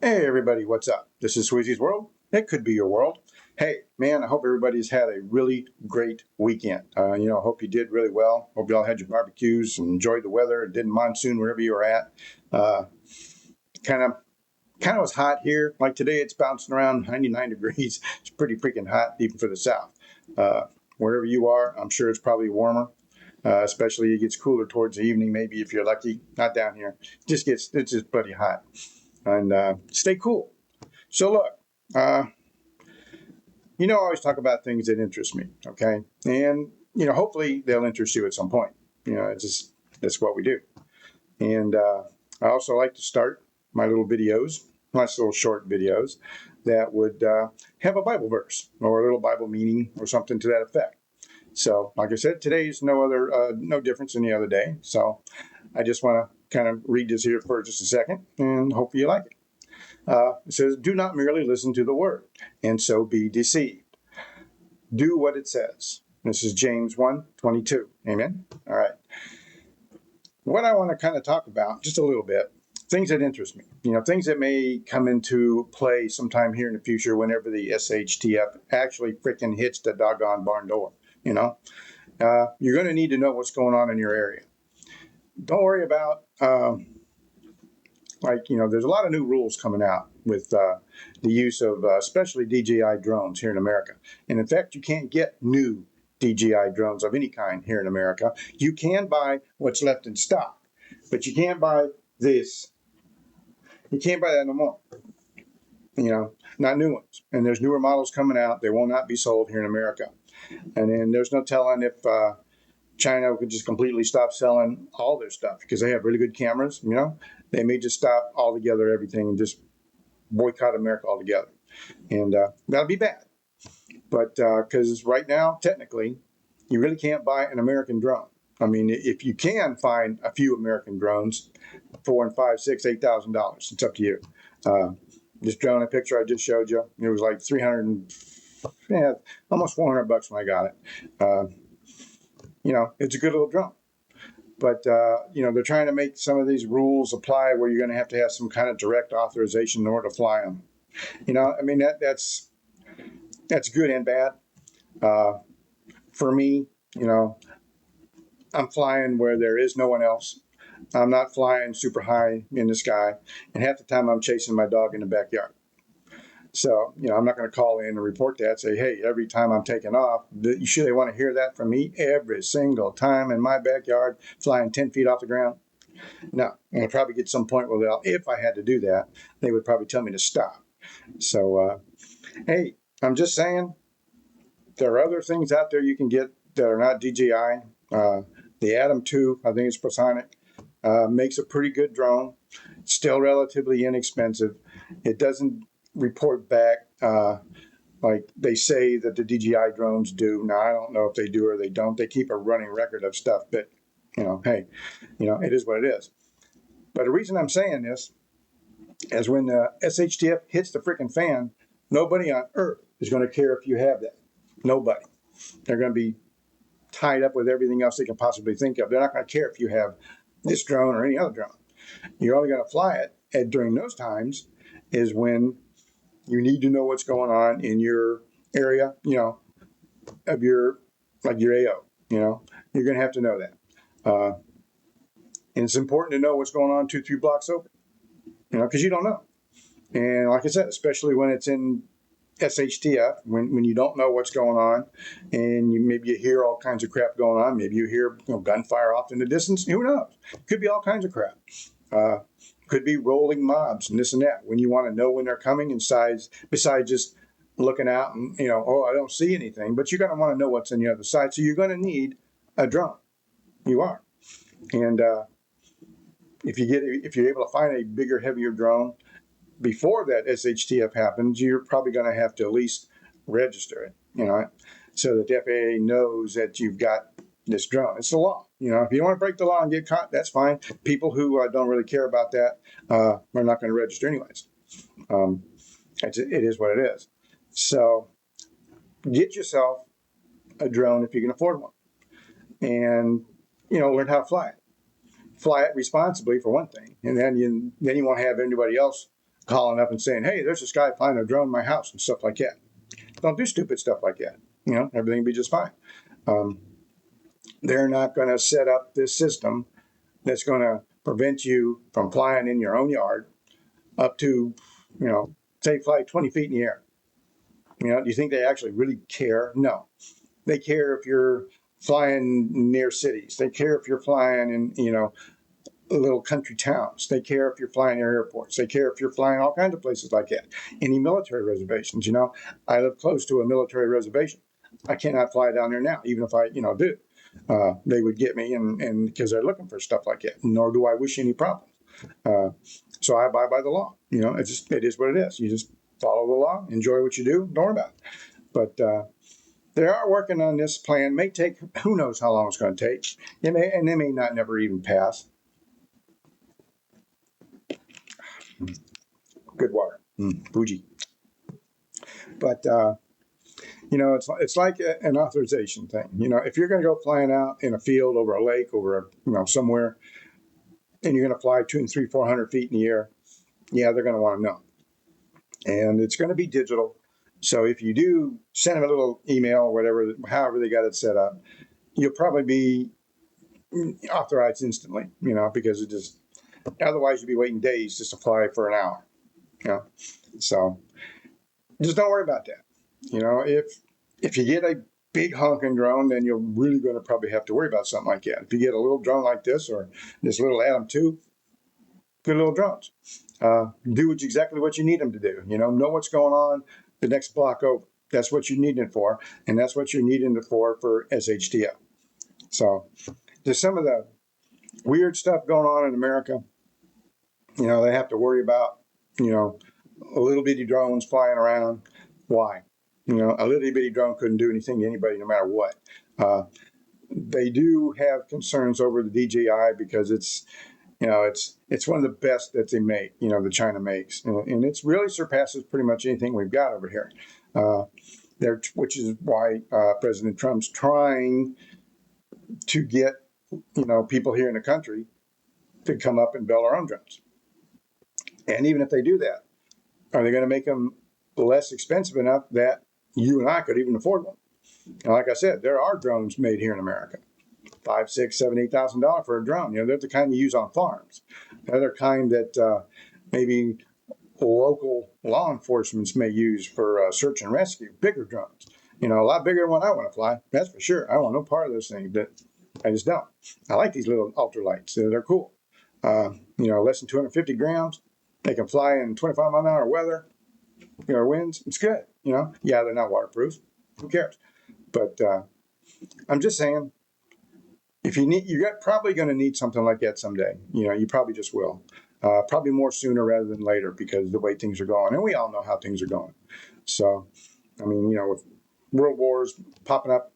Hey everybody, what's up? This is Sweezy's World. It could be your world. Hey, man, I hope everybody's had a really great weekend. I hope you did really well. Hope you all had your barbecues and enjoyed the weather. It didn't monsoon wherever you were at. Kind of was hot here. Like today, it's bouncing around 99 degrees. It's pretty freaking hot, even for the south. Wherever you are, I'm sure it's probably warmer. Especially it gets cooler towards the evening, maybe if you're lucky. Not down here. It's just bloody hot. And stay cool. So look, I always talk about things that interest me, okay? And, hopefully they'll interest you at some point. That's what we do. And I also like to start my little videos, nice little short videos that would have a Bible verse or a little Bible meaning or something to that effect. So, like I said, today's no difference than the other day. So I just want to kind of read this here for just a second and hopefully you like it. It says, do not merely listen to the word and so be deceived. Do what it says. This is James 1:22. Amen. All right. What I want to kind of talk about just a little bit, things that interest me, things that may come into play sometime here in the future whenever the SHTF actually freaking hits the doggone barn door. You're going to need to know what's going on in your area. Don't worry about there's a lot of new rules coming out with the use of especially DJI drones here in America. And in fact, you can't get new DJI drones of any kind here in America. You can buy what's left in stock, but you can't buy this. You can't buy that no more. Not new ones. And there's newer models coming out. They will not be sold here in America. And then there's no telling if China could just completely stop selling all their stuff because they have really good cameras, They may just stop altogether everything and just boycott America altogether. And that'll be bad. But because right now, technically, you really can't buy an American drone. I mean, if you can find a few American drones, $4,000 and $5,000, $6,000, $8,000, it's up to you. This drone picture I just showed you, it was like almost $400 when I got it. It's a good little drone. But, they're trying to make some of these rules apply where you're going to have some kind of direct authorization in order to fly them. That's good and bad. For me, I'm flying where there is no one else. I'm not flying super high in the sky. And half the time I'm chasing my dog in the backyard. So, I'm not going to call in and report that, say, hey, every time I'm taking off, you sure they want to hear that from me every single time in my backyard, flying 10 feet off the ground? No, and I'll probably get some point where if I had to do that, they would probably tell me to stop. So, hey, I'm just saying, there are other things out there you can get that are not DJI. The Atom 2, I think it's Prosonic, makes a pretty good drone. It's still relatively inexpensive. It doesn't report back like they say that the DJI drones do. Now, I don't know if they do or they don't. They keep a running record of stuff, but, hey, it is what it is. But the reason I'm saying this is when the SHTF hits the freaking fan, nobody on earth is going to care if you have that. Nobody. They're going to be tied up with everything else they can possibly think of. They're not going to care if you have this drone or any other drone. You're only going to fly it, and during those times is when you need to know what's going on in your area, of your AO, you're going to have to know that. And it's important to know what's going on 2-3 blocks over, because you don't know. And like I said, especially when it's in SHTF, when you don't know what's going on and maybe you hear all kinds of crap going on. Maybe you hear gunfire off in the distance. Who knows? Could be all kinds of crap. Could be rolling mobs and this and that. When you want to know when they're coming, besides just looking out and, I don't see anything, but you're going to want to know what's on the other side. So you're going to need a drone. You are. And if you're able to find a bigger, heavier drone before that SHTF happens, you're probably going to have to at least register it, so that the FAA knows that you've got this drone. It's the law. If you want to break the law and get caught, that's fine. People who don't really care about that are not going to register anyways. It is what it is. So get yourself a drone if you can afford one, and learn how to fly it. Fly it responsibly for one thing, and then you won't have anybody else calling up and saying, hey, there's this guy flying a drone in my house and stuff like that. Don't do stupid stuff like that. Everything will be just fine. They're not going to set up this system that's going to prevent you from flying in your own yard up to, say, fly 20 feet in the air. Do you think they actually really care? No. They care if you're flying near cities. They care if you're flying in, little country towns. They care if you're flying near airports. They care if you're flying all kinds of places like that. Any military reservations, I live close to a military reservation. I cannot fly down there now, even if I, do. They would get me, and because they're looking for stuff like that. Nor do I wish any problems. So I abide by the law. It is what it is. You just follow the law, enjoy what you do, don't worry about it. But they are working on this plan. May take, who knows how long it's going to take. They may not never even pass. Good water, Fuji. But it's like an authorization thing. If you're going to go flying out in a field over a lake, over somewhere, and you're going to fly 200, 300, 400 feet in the air, yeah, they're going to want to know. And it's going to be digital. So if you do send them a little email or whatever, however they got it set up, you'll probably be authorized instantly, because it just, otherwise you'd be waiting days just to fly for an hour. So just don't worry about that. If you get a big honking drone, then you're really going to probably have to worry about something like that. If you get a little drone like this or this little Atom 2, good little drones. Do exactly what you need them to do. Know what's going on the next block over. That's what you need it for, and that's what you're needing it for SHTF. So there's some of the weird stuff going on in America. They have to worry about, little bitty drones flying around. Why? A little bitty drone couldn't do anything to anybody no matter what. They do have concerns over the DJI because it's one of the best that they make, that China makes. And it really surpasses pretty much anything we've got over here. Which is why President Trump's trying to get, people here in the country to come up and build our own drones. And even if they do that, are they going to make them less expensive enough that you and I could even afford one? And like I said, there are drones made here in America. $5,000, $6,000, $7,000, $8,000 for a drone. They're the kind you use on farms. They're the kind that maybe local law enforcement may use for search and rescue. Bigger drones. A lot bigger than what I want to fly. That's for sure. I want no part of those things. But I just don't. I like these little ultralights. They're cool. Less than 250 grams. They can fly in 25-mile-an-hour weather. Winds. It's good. Yeah, they're not waterproof. Who cares? But I'm just saying, if you're probably going to need something like that someday. You probably just will. Probably more sooner rather than later because of the way things are going. And we all know how things are going. So, with world wars popping up,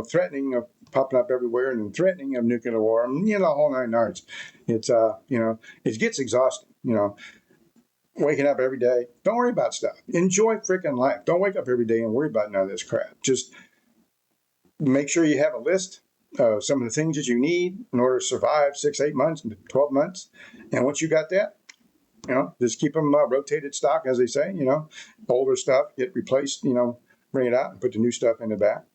threatening of popping up everywhere and threatening of nuclear war, the whole nine yards. It's, it gets exhausting, waking up every day. Don't worry about stuff. Enjoy freaking life. Don't wake up every day and worry about none of this crap. Just make sure you have a list of some of the things that you need in order to survive 6, 8 months, 12 months. And once you got that, just keep them rotated stock, as they say, older stuff, get replaced, bring it out and put the new stuff in the back.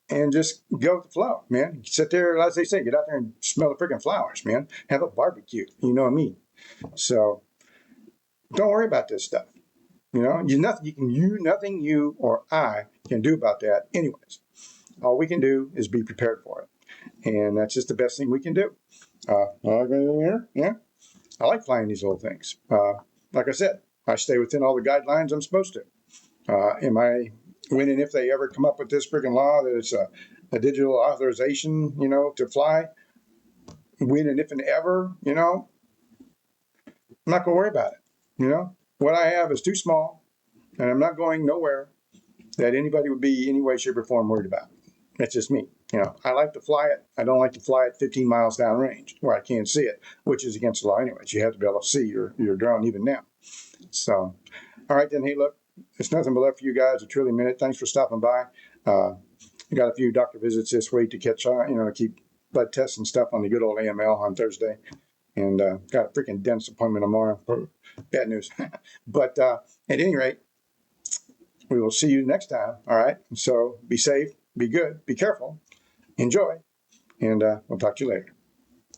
And just go with the flow, man. Sit there, as they say, get out there and smell the freaking flowers, man. Have a barbecue, you know what I mean? So don't worry about this stuff. Nothing you or I can do about that anyways. All we can do is be prepared for it. And that's just the best thing we can do. Yeah. I like flying these little things. Like I said, I stay within all the guidelines I'm supposed to. When and if they ever come up with this freaking law that it's a digital authorization, to fly, when and if and ever, I'm not going to worry about it. What I have is too small, and I'm not going nowhere that anybody would be any way, shape, or form worried about. That's just me. I like to fly it. I don't like to fly it 15 miles downrange where I can't see it, which is against the law anyways. You have to be able to see your drone even now. So, all right then. Hey, look, it's nothing but love for you guys. I truly mean it. Thanks for stopping by. I got a few doctor visits this week to catch on, to keep blood tests and stuff on the good old AML on Thursday. and got a freaking dentist appointment tomorrow. Bad news. But at any rate, we will see you next time. All right. So be safe, be good, be careful, enjoy, and we'll talk to you later.